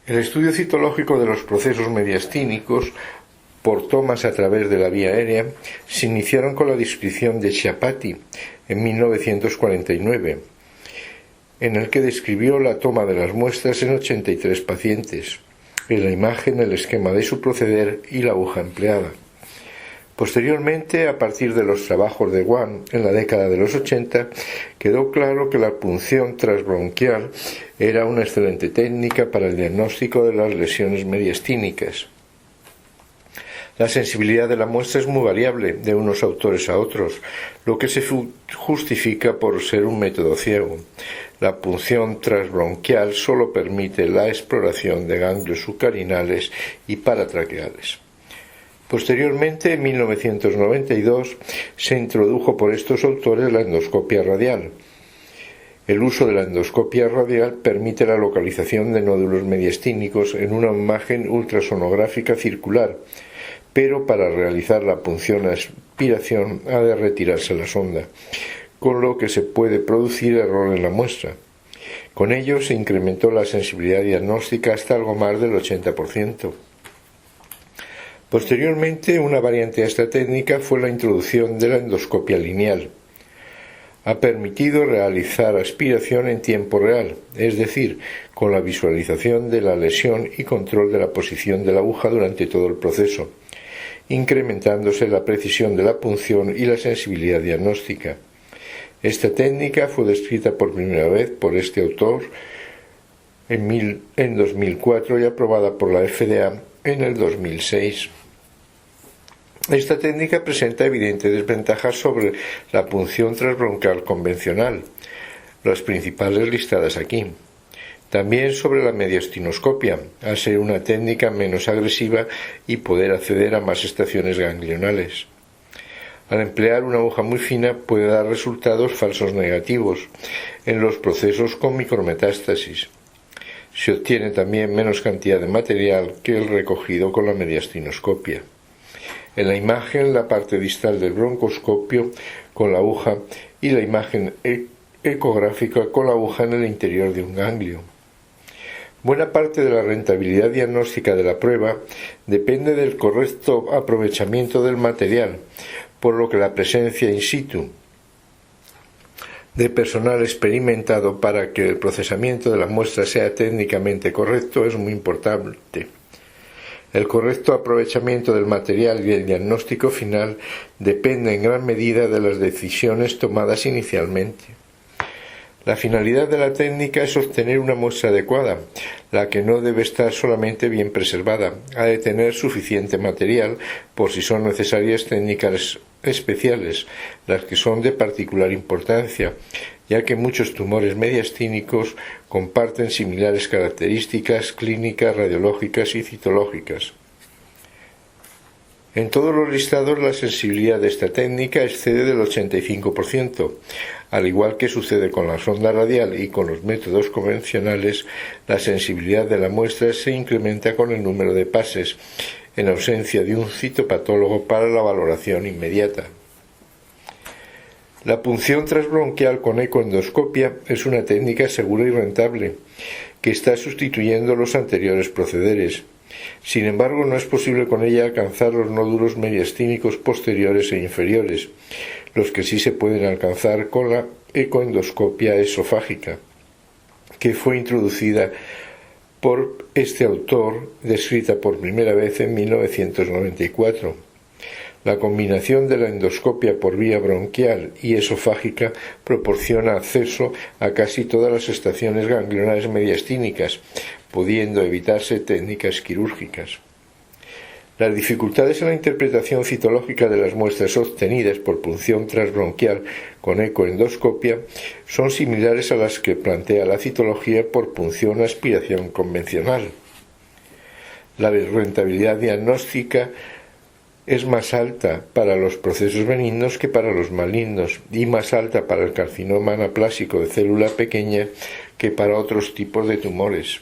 El estudio citológico de los procesos mediastínicos por tomas a través de la vía aérea se iniciaron con la descripción de Chiappati en 1949, en el que describió la toma de las muestras en 83 pacientes, en la imagen el esquema de su proceder y la aguja empleada. Posteriormente, a partir de los trabajos de Wang en la década de los 80, quedó claro que la punción transbronquial era una excelente técnica para el diagnóstico de las lesiones mediastínicas. La sensibilidad de la muestra es muy variable de unos autores a otros, lo que se justifica por ser un método ciego. La punción transbronquial solo permite la exploración de ganglios sucarinales y paratraqueales. Posteriormente, en 1992, se introdujo por estos autores la endoscopia radial. El uso de la endoscopia radial permite la localización de nódulos mediastínicos en una imagen ultrasonográfica circular, pero para realizar la punción aspiración ha de retirarse la sonda, con lo que se puede producir error en la muestra. Con ello se incrementó la sensibilidad diagnóstica hasta algo más del 80%. Posteriormente, una variante a esta técnica fue la introducción de la endoscopia lineal. Ha permitido realizar aspiración en tiempo real, es decir, con la visualización de la lesión y control de la posición de la aguja durante todo el proceso, incrementándose la precisión de la punción y la sensibilidad diagnóstica. Esta técnica fue descrita por primera vez por este autor en 2004 y aprobada por la FDA en el 2006. Esta técnica presenta evidentes desventajas sobre la punción transbronquial convencional, las principales listadas aquí. También sobre la mediastinoscopia, al ser una técnica menos agresiva y poder acceder a más estaciones ganglionales. Al emplear una aguja muy fina puede dar resultados falsos negativos en los procesos con micrometástasis. Se obtiene también menos cantidad de material que el recogido con la mediastinoscopia. En la imagen, la parte distal del broncoscopio con la aguja y la imagen ecográfica con la aguja en el interior de un ganglio. Buena parte de la rentabilidad diagnóstica de la prueba depende del correcto aprovechamiento del material, por lo que la presencia in situ de personal experimentado para que el procesamiento de la muestra sea técnicamente correcto es muy importante. El correcto aprovechamiento del material y el diagnóstico final depende en gran medida de las decisiones tomadas inicialmente. La finalidad de la técnica es obtener una muestra adecuada, la que no debe estar solamente bien preservada, ha de tener suficiente material por si son necesarias técnicas especiales, las que son de particular importancia, ya que muchos tumores mediastínicos comparten similares características clínicas, radiológicas y citológicas. En todos los listados la sensibilidad de esta técnica excede del 85%. Al igual que sucede con la sonda radial y con los métodos convencionales, la sensibilidad de la muestra se incrementa con el número de pases, en ausencia de un citopatólogo para la valoración inmediata. La punción transbronquial con ecoendoscopia es una técnica segura y rentable, que está sustituyendo los anteriores procederes. Sin embargo, no es posible con ella alcanzar los nódulos mediastínicos posteriores e inferiores, los que sí se pueden alcanzar con la ecoendoscopia esofágica, que fue introducida por este autor, descrita por primera vez en 1994. La combinación de la endoscopia por vía bronquial y esofágica proporciona acceso a casi todas las estaciones ganglionales mediastínicas, pudiendo evitarse técnicas quirúrgicas. Las dificultades en la interpretación citológica de las muestras obtenidas por punción transbronquial con ecoendoscopia son similares a las que plantea la citología por punción aspiración convencional. La rentabilidad diagnóstica es más alta para los procesos benignos que para los malignos y más alta para el carcinoma anaplásico de célula pequeña que para otros tipos de tumores.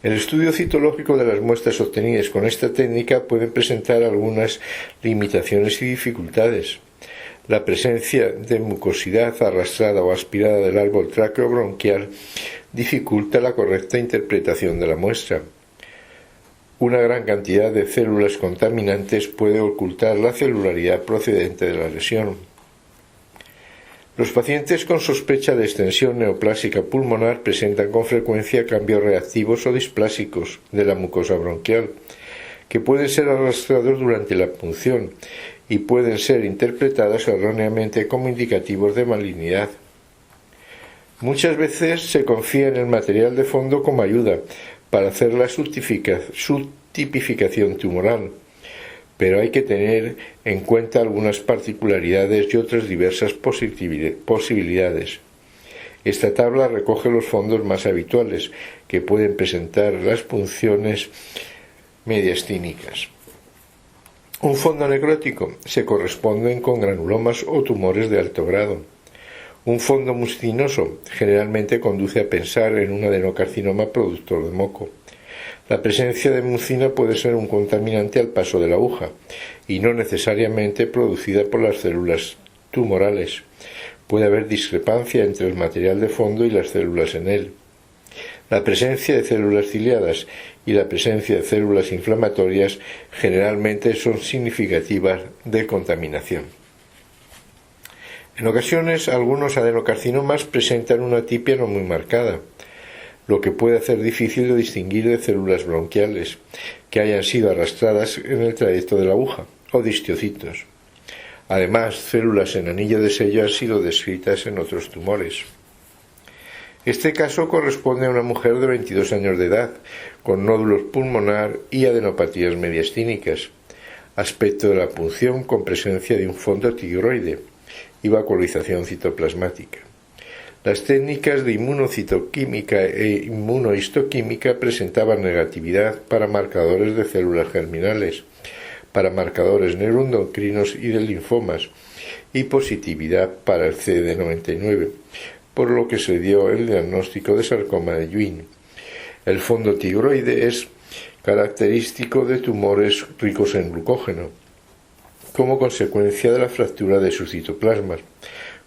El estudio citológico de las muestras obtenidas con esta técnica puede presentar algunas limitaciones y dificultades. La presencia de mucosidad arrastrada o aspirada del árbol tráqueo-bronquial dificulta la correcta interpretación de la muestra. Una gran cantidad de células contaminantes puede ocultar la celularidad procedente de la lesión. Los pacientes con sospecha de extensión neoplásica pulmonar presentan con frecuencia cambios reactivos o displásicos de la mucosa bronquial, que pueden ser arrastrados durante la punción y pueden ser interpretados erróneamente como indicativos de malignidad. Muchas veces se confía en el material de fondo como ayuda para hacer la subtipificación tumoral, pero hay que tener en cuenta algunas particularidades y otras diversas posibilidades. Esta tabla recoge los fondos más habituales que pueden presentar las punciones mediastínicas. Un fondo necrótico se corresponden con granulomas o tumores de alto grado. Un fondo mucinoso generalmente conduce a pensar en un adenocarcinoma productor de moco. La presencia de mucina puede ser un contaminante al paso de la aguja y no necesariamente producida por las células tumorales. Puede haber discrepancia entre el material de fondo y las células en él. La presencia de células ciliadas y la presencia de células inflamatorias generalmente son significativas de contaminación. En ocasiones, algunos adenocarcinomas presentan una atipia no muy marcada, lo que puede hacer difícil de distinguir de células bronquiales que hayan sido arrastradas en el trayecto de la aguja o de histiocitos. Además, células en anillo de sello han sido descritas en otros tumores. Este caso corresponde a una mujer de 22 años de edad, con nódulos pulmonar y adenopatías mediastínicas, aspecto de la punción con presencia de un fondo tigroide y vacuolización citoplasmática. Las técnicas de inmunocitoquímica e inmunohistoquímica presentaban negatividad para marcadores de células germinales, para marcadores neuroendocrinos y de linfomas, y positividad para el CD99, por lo que se dio el diagnóstico de sarcoma de Ewing. El fondo tigroide es característico de tumores ricos en glucógeno, como consecuencia de la fractura de sus citoplasmas.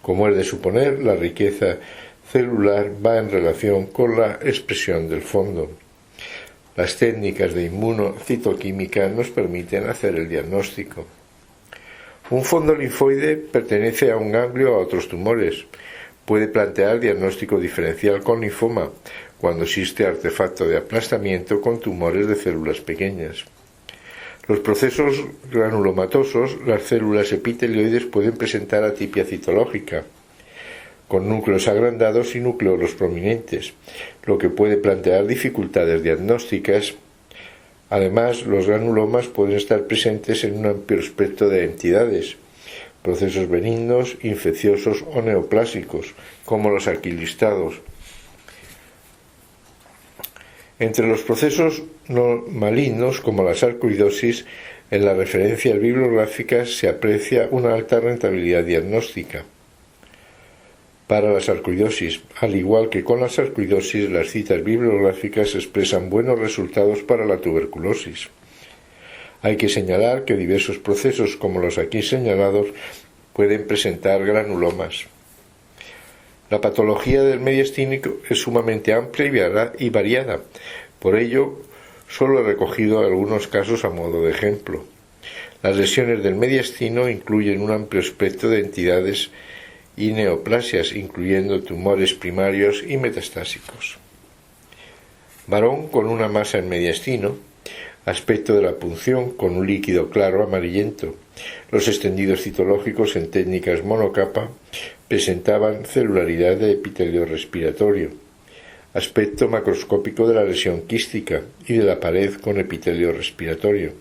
Como es de suponer, la riqueza celular va en relación con la expresión del fondo. Las técnicas de inmunocitoquímica nos permiten hacer el diagnóstico. Un fondo linfoide pertenece a un ganglio o a otros tumores. Puede plantear diagnóstico diferencial con linfoma, cuando existe artefacto de aplastamiento con tumores de células pequeñas. Los procesos granulomatosos, las células epitelioides pueden presentar atipia citológica, con núcleos agrandados y núcleos prominentes, lo que puede plantear dificultades diagnósticas. Además, los granulomas pueden estar presentes en un amplio espectro de entidades, procesos benignos, infecciosos o neoplásicos, como los aquí listados. Entre los procesos no malignos, como la sarcoidosis, en las referencias bibliográficas se aprecia una alta rentabilidad diagnóstica. Para la sarcoidosis, al igual que con la sarcoidosis, las citas bibliográficas expresan buenos resultados para la tuberculosis. Hay que señalar que diversos procesos, como los aquí señalados, pueden presentar granulomas. La patología del mediastínico es sumamente amplia y variada. Por ello, solo he recogido algunos casos a modo de ejemplo. Las lesiones del mediastino incluyen un amplio espectro de entidades y neoplasias, incluyendo tumores primarios y metastásicos. Varón con una masa en mediastino, aspecto de la punción con un líquido claro amarillento. Los extendidos citológicos en técnicas monocapa presentaban celularidad de epitelio respiratorio. Aspecto macroscópico de la lesión quística y de la pared con epitelio respiratorio.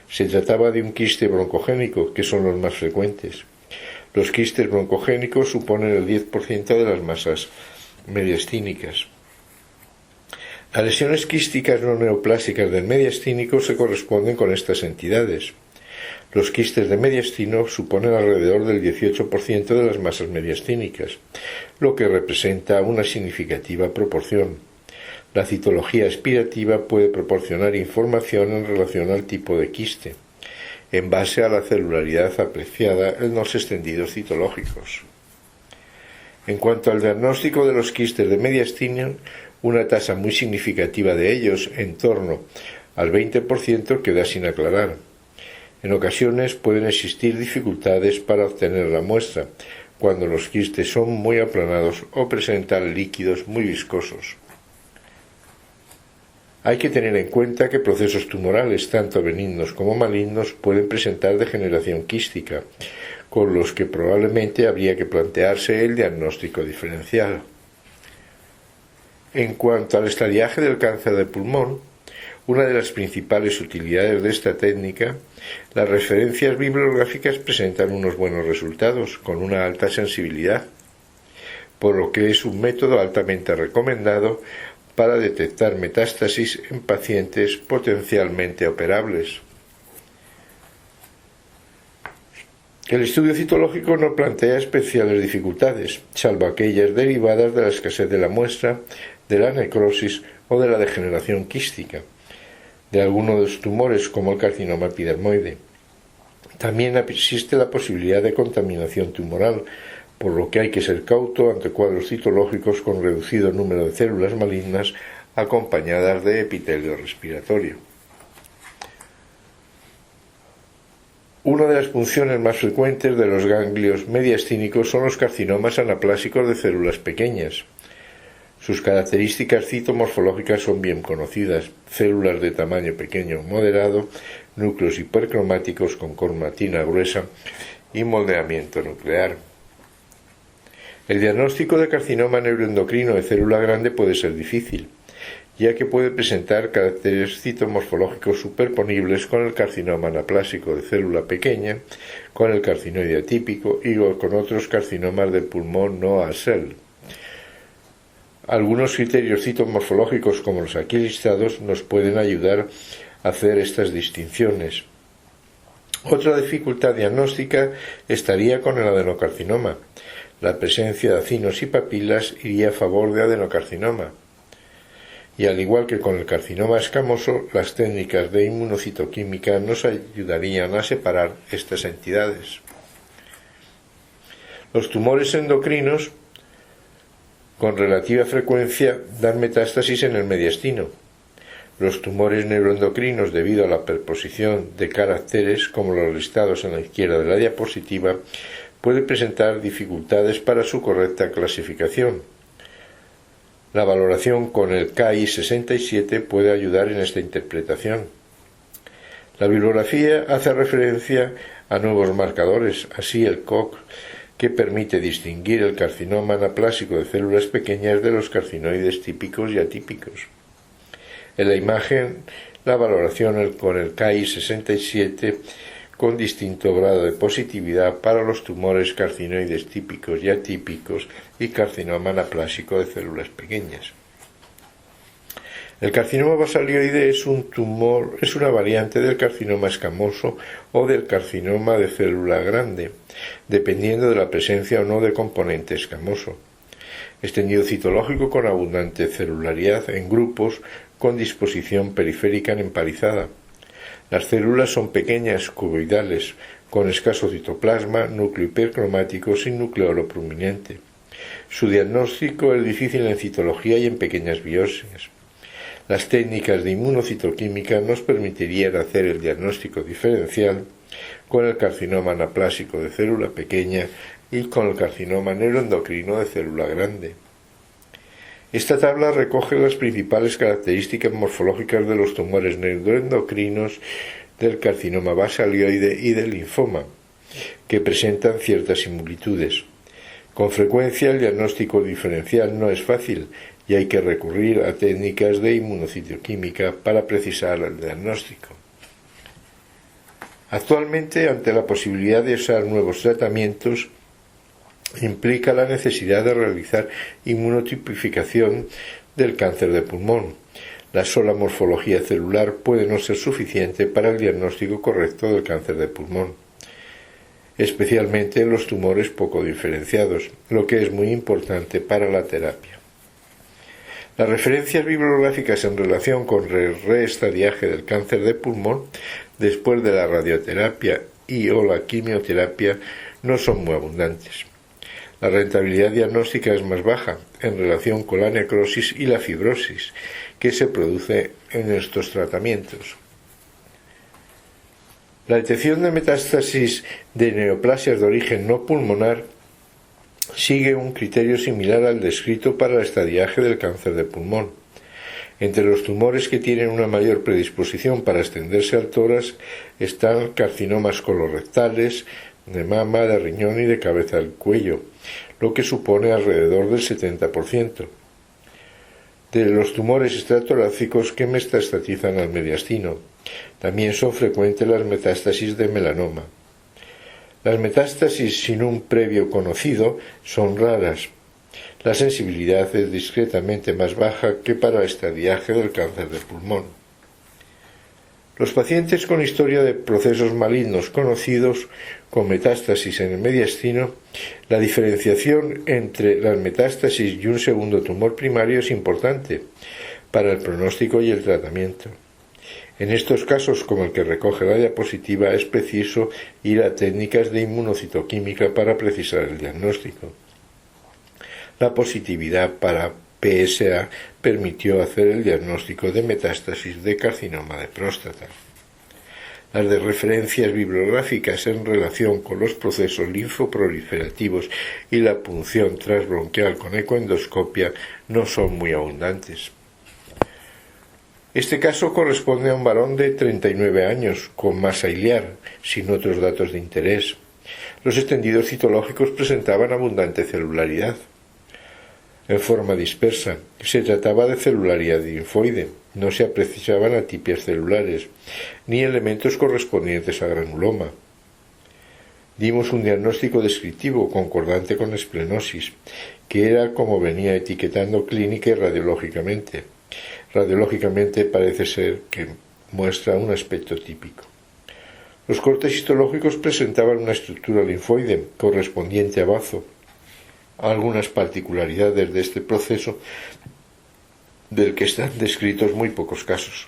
Se trataba de un quiste broncogénico, que son los más frecuentes. Los quistes broncogénicos suponen el 10% de las masas mediastínicas. Las lesiones quísticas no neoplásicas del mediastínico se corresponden con estas entidades. Los quistes de mediastino suponen alrededor del 18% de las masas mediastínicas, lo que representa una significativa proporción. La citología aspirativa puede proporcionar información en relación al tipo de quiste. en base a la celularidad apreciada en los extendidos citológicos. En cuanto al diagnóstico de los quistes de mediastino, una tasa muy significativa de ellos, en torno al 20%, queda sin aclarar. En ocasiones pueden existir dificultades para obtener la muestra, cuando los quistes son muy aplanados o presentan líquidos muy viscosos. Hay que tener en cuenta que procesos tumorales, tanto benignos como malignos, pueden presentar degeneración quística, con los que probablemente habría que plantearse el diagnóstico diferencial. En cuanto al estadiaje del cáncer de pulmón, una de las principales utilidades de esta técnica, las referencias bibliográficas presentan unos buenos resultados, con una alta sensibilidad, por lo que es un método altamente recomendado para detectar metástasis en pacientes potencialmente operables. El estudio citológico no plantea especiales dificultades, salvo aquellas derivadas de la escasez de la muestra, de la necrosis o de la degeneración quística de algunos de los tumores, como el carcinoma epidermoide. También existe la posibilidad de contaminación tumoral, por lo que hay que ser cauto ante cuadros citológicos con reducido número de células malignas acompañadas de epitelio respiratorio. Una de las funciones más frecuentes de los ganglios mediastínicos son los carcinomas anaplásicos de células pequeñas. Sus características citomorfológicas son bien conocidas: células de tamaño pequeño o moderado, núcleos hipercromáticos con cromatina gruesa y moldeamiento nuclear. El diagnóstico de carcinoma neuroendocrino de célula grande puede ser difícil, ya que puede presentar caracteres citomorfológicos superponibles con el carcinoma anaplásico de célula pequeña, con el carcinoide atípico y con otros carcinomas del pulmón no ASEL. Algunos criterios citomorfológicos, como los aquí listados, nos pueden ayudar a hacer estas distinciones. Otra dificultad diagnóstica estaría con el adenocarcinoma. La presencia de acinos y papilas iría a favor de adenocarcinoma. Y al igual que con el carcinoma escamoso, las técnicas de inmunocitoquímica nos ayudarían a separar estas entidades. Los tumores endocrinos con relativa frecuencia dan metástasis en el mediastino. Los tumores neuroendocrinos, debido a la perposición de caracteres, como los listados en la izquierda de la diapositiva, pueden presentar dificultades para su correcta clasificación. La valoración con el KI67 puede ayudar en esta interpretación. La bibliografía hace referencia a nuevos marcadores, así el COC, que permite distinguir el carcinoma anaplásico de células pequeñas de los carcinoides típicos y atípicos. En la imagen, la valoración con el KI67 con distinto grado de positividad para los tumores carcinoides típicos y atípicos y carcinoma anaplásico de células pequeñas. El carcinoma basalioide es una variante del carcinoma escamoso o del carcinoma de célula grande, dependiendo de la presencia o no de componente escamoso. Extendido citológico con abundante celularidad en grupos con disposición periférica emparizada. Las células son pequeñas, cuboidales, con escaso citoplasma, núcleo hipercromático sin nucleolo prominente. Su diagnóstico es difícil en citología y en pequeñas biopsias. Las técnicas de inmunocitoquímica nos permitirían hacer el diagnóstico diferencial con el carcinoma anaplásico de célula pequeña y con el carcinoma neuroendocrino de célula grande. Esta tabla recoge las principales características morfológicas de los tumores neuroendocrinos, del carcinoma basalioide y del linfoma, que presentan ciertas similitudes. Con frecuencia el diagnóstico diferencial no es fácil y hay que recurrir a técnicas de inmunocitoquímica para precisar el diagnóstico. Actualmente, ante la posibilidad de usar nuevos tratamientos, implica la necesidad de realizar inmunotipificación del cáncer de pulmón. La sola morfología celular puede no ser suficiente para el diagnóstico correcto del cáncer de pulmón, especialmente en los tumores poco diferenciados, lo que es muy importante para la terapia. Las referencias bibliográficas en relación con el reestadiaje del cáncer de pulmón después de la radioterapia y o la quimioterapia no son muy abundantes. La rentabilidad diagnóstica es más baja en relación con la necrosis y la fibrosis que se produce en estos tratamientos. La detección de metástasis de neoplasias de origen no pulmonar sigue un criterio similar al descrito para el estadiaje del cáncer de pulmón. Entre los tumores que tienen una mayor predisposición para extenderse al tórax están carcinomas colorectales, de mama, de riñón y de cabeza del cuello, lo que supone alrededor del 70%. De los tumores extratorácicos que metastatizan al mediastino. También son frecuentes las metástasis de melanoma. Las metástasis sin un previo conocido son raras. La sensibilidad es discretamente más baja que para el estadiaje del cáncer de pulmón. Los pacientes con historia de procesos malignos conocidos con metástasis en el mediastino, la diferenciación entre las metástasis y un segundo tumor primario es importante para el pronóstico y el tratamiento. En estos casos, como el que recoge la diapositiva, es preciso ir a técnicas de inmunocitoquímica para precisar el diagnóstico. La positividad para PSA permitió hacer el diagnóstico de metástasis de carcinoma de próstata. Las de referencias bibliográficas en relación con los procesos linfoproliferativos y la punción transbronquial con ecoendoscopia no son muy abundantes. Este caso corresponde a un varón de 39 años, con masa iliar, sin otros datos de interés. Los extendidos citológicos presentaban abundante celularidad. En forma dispersa, se trataba de celularidad linfoide, no se apreciaban atipias celulares, ni elementos correspondientes a granuloma. Dimos un diagnóstico descriptivo concordante con esplenosis, que era como venía etiquetando clínica y radiológicamente. Radiológicamente parece ser que muestra un aspecto típico. Los cortes histológicos presentaban una estructura linfoide correspondiente a bazo. Algunas particularidades de este proceso del que están descritos muy pocos casos.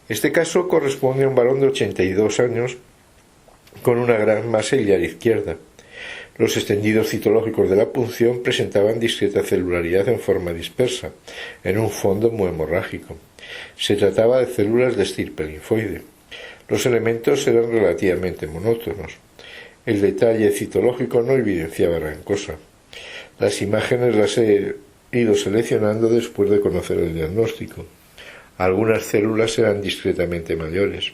Este caso corresponde a un varón de 82 años con una gran masa iliar izquierda. Los extendidos citológicos de la punción presentaban discreta celularidad en forma dispersa, en un fondo muy hemorrágico. Se trataba de células de estirpe linfoide. Los elementos eran relativamente monótonos. El detalle citológico no evidenciaba gran cosa. Las imágenes las he ido seleccionando después de conocer el diagnóstico. Algunas células eran discretamente mayores.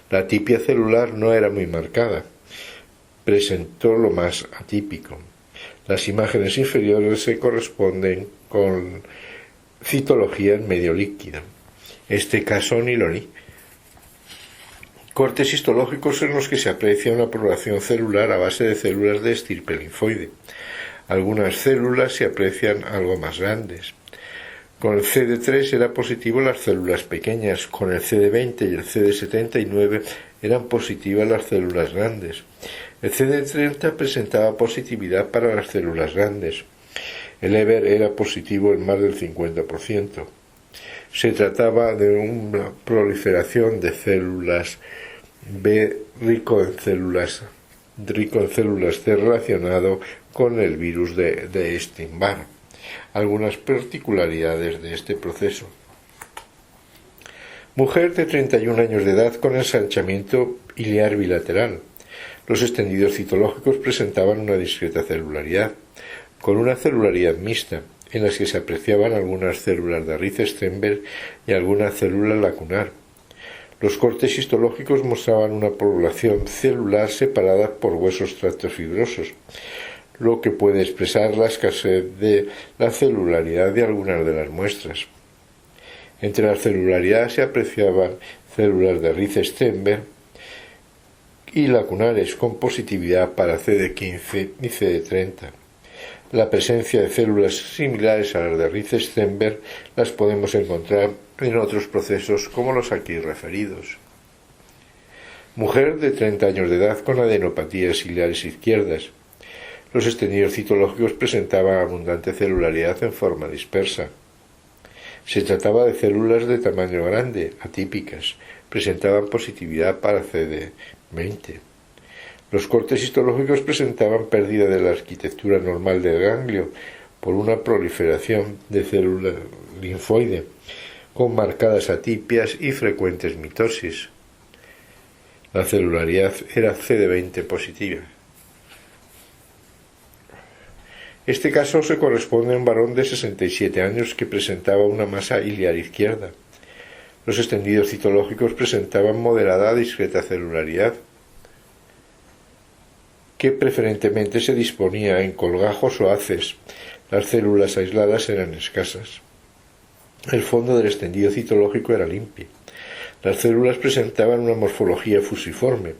La atipia celular no era muy marcada. Presentó lo más atípico. Las imágenes inferiores se corresponden con citología en medio líquido. Este caso ni lo ni. Cortes histológicos en los que se aprecia una población celular a base de células de estirpe linfoide. Algunas células se aprecian algo más grandes. Con el CD3 era positivo las células pequeñas, con el CD20 y el CD79 eran positivas las células grandes. El CD30 presentaba positividad para las células grandes. El EBER era positivo en más del 50%. Se trataba de una proliferación de células B rico en células C relacionado con el virus de Epstein-Barr. Algunas particularidades de este proceso. Mujer de 31 años de edad con ensanchamiento iliar bilateral. Los extendidos citológicos presentaban una discreta celularidad, con una celularidad mixta, en las que se apreciaban algunas células de Rith-Steinberg y alguna célula lacunar. Los cortes histológicos mostraban una población celular separada por huesos tractofibrosos, lo que puede expresar la escasez de la celularidad de algunas de las muestras. Entre la celularidad se apreciaban células de Rith-Steinberg y lacunares con positividad para CD15 y CD30. La presencia de células similares a las de Rith-Steinberg las podemos encontrar en otros procesos como los aquí referidos. Mujer de 30 años de edad con adenopatías ciliares izquierdas. Los extendidos citológicos presentaban abundante celularidad en forma dispersa. Se trataba de células de tamaño grande, atípicas, presentaban positividad para CD20. Los cortes histológicos presentaban pérdida de la arquitectura normal del ganglio por una proliferación de células linfoide, con marcadas atipias y frecuentes mitosis. La celularidad era CD20 positiva. Este caso se corresponde a un varón de 67 años que presentaba una masa iliar izquierda. Los extendidos citológicos presentaban moderada a discreta celularidad, que preferentemente se disponía en colgajos o haces. Las células aisladas eran escasas. El fondo del extendido citológico era limpio. Las células presentaban una morfología fusiforme.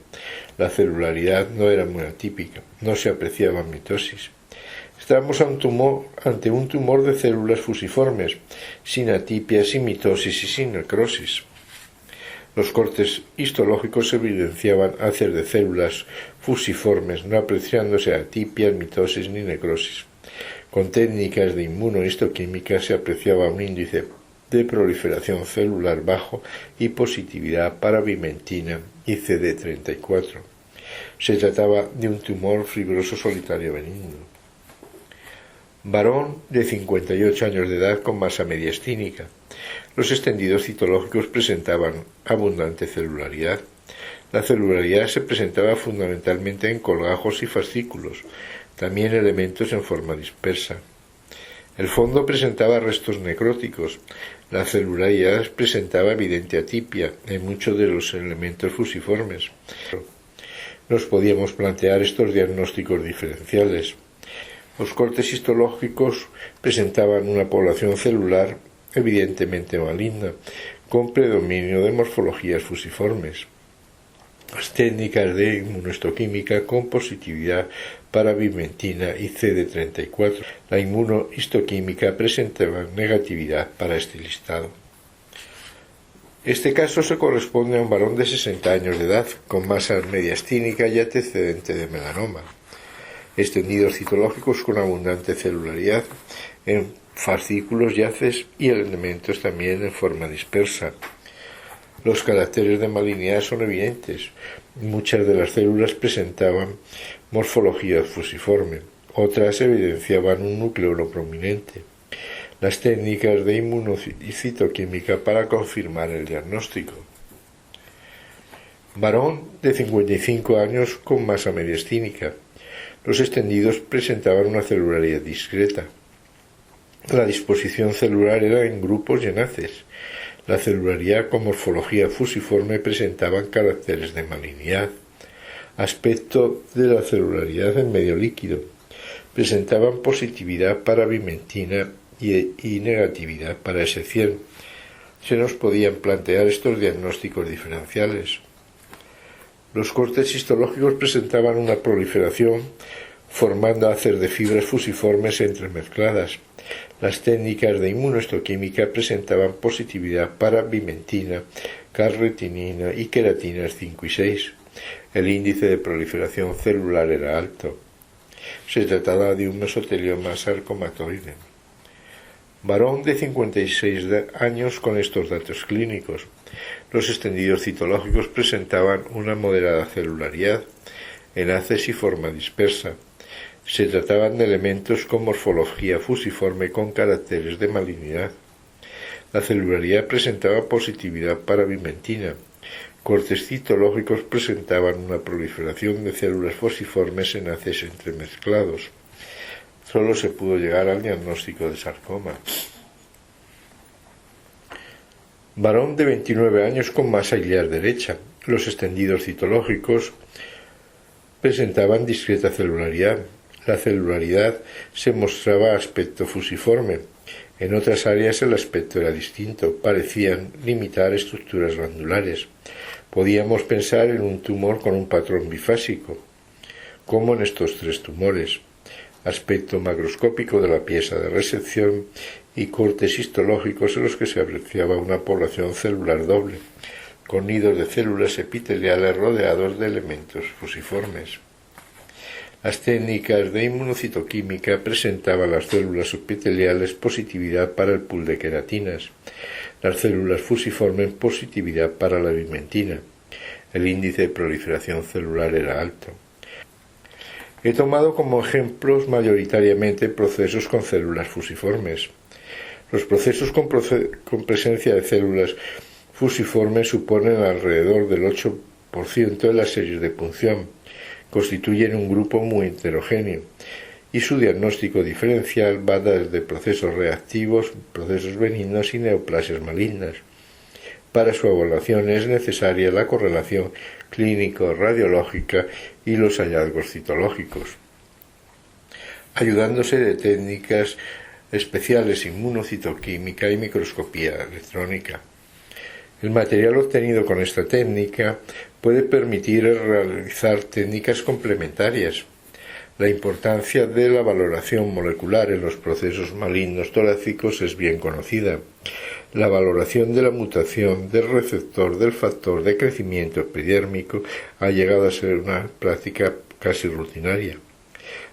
La celularidad no era muy atípica. No se apreciaba mitosis. Estábamos ante un tumor de células fusiformes, sin atipias, sin mitosis y sin necrosis. Los cortes histológicos evidenciaban hacer de células fusiformes, no apreciándose atipias, mitosis ni necrosis. Con técnicas de inmunohistoquímica se apreciaba un índice de proliferación celular bajo y positividad para vimentina y CD34. Se trataba de un tumor fibroso solitario benigno. Varón de 58 años de edad con masa mediastínica. Los extendidos citológicos presentaban abundante celularidad. La celularidad se presentaba fundamentalmente en colgajos y fascículos, también elementos en forma dispersa. El fondo presentaba restos necróticos. La celularidad presentaba evidente atipia en muchos de los elementos fusiformes. Nos podíamos plantear estos diagnósticos diferenciales. Los cortes histológicos presentaban una población celular evidentemente maligna, con predominio de morfologías fusiformes. Las técnicas de inmunohistoquímica con positividad para vimentina y CD34. La inmunohistoquímica presentaba negatividad para este listado. Este caso se corresponde a un varón de 60 años de edad, con masa mediastínica y antecedente de melanoma. Extendidos citológicos con abundante celularidad en fascículos y haces y elementos también en forma dispersa. Los caracteres de malignidad son evidentes. Muchas de las células presentaban morfología fusiforme, otras evidenciaban un núcleo no prominente. Las técnicas de inmunocitoquímica para confirmar el diagnóstico. Varón de 55 años con masa mediastínica. Los extendidos presentaban una celularidad discreta. La disposición celular era en grupos y en haces. La celularidad con morfología fusiforme presentaban caracteres de malignidad. Aspecto de la celularidad en medio líquido. Presentaban positividad para vimentina y negatividad para S100. Se nos podían plantear estos diagnósticos diferenciales. Los cortes histológicos presentaban una proliferación formando haces de fibras fusiformes entremezcladas. Las técnicas de inmunohistoquímica presentaban positividad para vimentina, carretinina y queratinas 5 y 6. El índice de proliferación celular era alto. Se trataba de un mesotelioma sarcomatoide. Varón de 56 años con estos datos clínicos. Los extendidos citológicos presentaban una moderada celularidad en haces y forma dispersa. Se trataban de elementos con morfología fusiforme con caracteres de malignidad. La celularidad presentaba positividad para vimentina. Cortes citológicos presentaban una proliferación de células fusiformes en haces entremezclados. Solo se pudo llegar al diagnóstico de sarcoma. Varón de 29 años con masa iliar derecha. Los extendidos citológicos presentaban discreta celularidad. La celularidad se mostraba aspecto fusiforme. En otras áreas el aspecto era distinto. Parecían limitar estructuras glandulares. Podíamos pensar en un tumor con un patrón bifásico, como en estos tres tumores. Aspecto macroscópico de la pieza de resección y cortes histológicos en los que se apreciaba una población celular doble, con nidos de células epiteliales rodeados de elementos fusiformes. Las técnicas de inmunocitoquímica presentaban las células epiteliales positividad para el pool de queratinas. Las células fusiformes positividad para la vimentina. El índice de proliferación celular era alto. He tomado como ejemplos mayoritariamente procesos con células fusiformes. Los procesos con presencia de células fusiformes suponen alrededor del 8% de las series de punción, constituyen un grupo muy heterogéneo y su diagnóstico diferencial va desde procesos reactivos, procesos benignos y neoplasias malignas. Para su evaluación es necesaria la correlación clínico-radiológica y los hallazgos citológicos. Ayudándose de técnicas especiales inmunocitoquímica y microscopía electrónica. El material obtenido con esta técnica puede permitir realizar técnicas complementarias. La importancia de la valoración molecular en los procesos malignos torácicos es bien conocida. La valoración de la mutación del receptor del factor de crecimiento epidérmico ha llegado a ser una práctica casi rutinaria.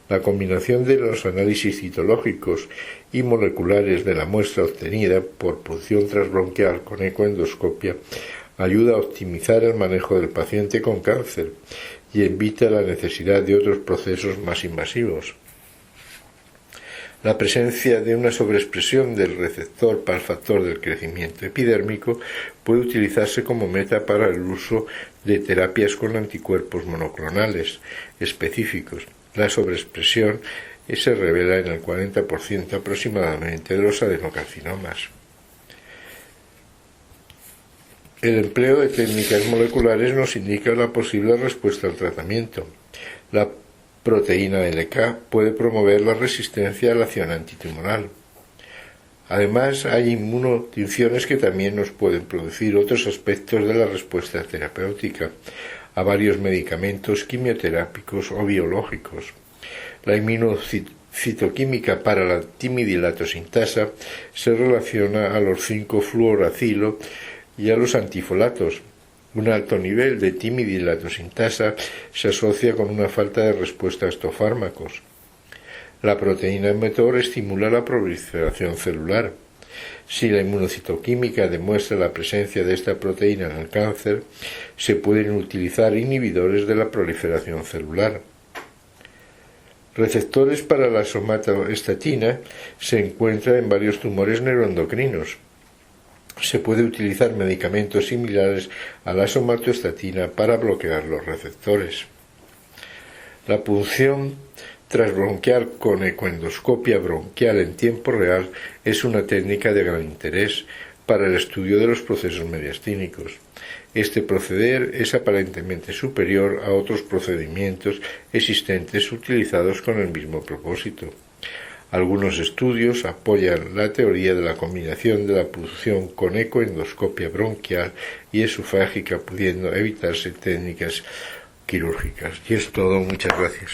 La combinación de los análisis citológicos y moleculares de la muestra obtenida por punción transbronquial con ecoendoscopia ayuda a optimizar el manejo del paciente con cáncer y evita la necesidad de otros procesos más invasivos. La presencia de una sobreexpresión del receptor para el factor del crecimiento epidérmico puede utilizarse como meta para el uso de terapias con anticuerpos monoclonales específicos. La sobreexpresión se revela en el 40% aproximadamente de los adenocarcinomas. El empleo de técnicas moleculares nos indica la posible respuesta al tratamiento. La proteína LK puede promover la resistencia a la acción antitumoral. Además, hay inmunotinciones que también nos pueden producir otros aspectos de la respuesta terapéutica a varios medicamentos quimioterápicos o biológicos. La inmunocitoquímica para la timidilatosintasa se relaciona a los 5-fluoracilo y a los antifolatos. Un alto nivel de timidilatosintasa se asocia con una falta de respuesta a estos fármacos. La proteína mTOR estimula la proliferación celular. Si la inmunocitoquímica demuestra la presencia de esta proteína en el cáncer, se pueden utilizar inhibidores de la proliferación celular. Receptores para la somatostatina se encuentran en varios tumores neuroendocrinos. Se puede utilizar medicamentos similares a la somatostatina para bloquear los receptores. La punción transbronquial con ecoendoscopia bronquial en tiempo real es una técnica de gran interés para el estudio de los procesos mediastínicos. Este proceder es aparentemente superior a otros procedimientos existentes utilizados con el mismo propósito. Algunos estudios apoyan la teoría de la combinación de la punción con ecoendoscopia bronquial y esofágica, pudiendo evitarse técnicas quirúrgicas. Y es todo. Muchas gracias.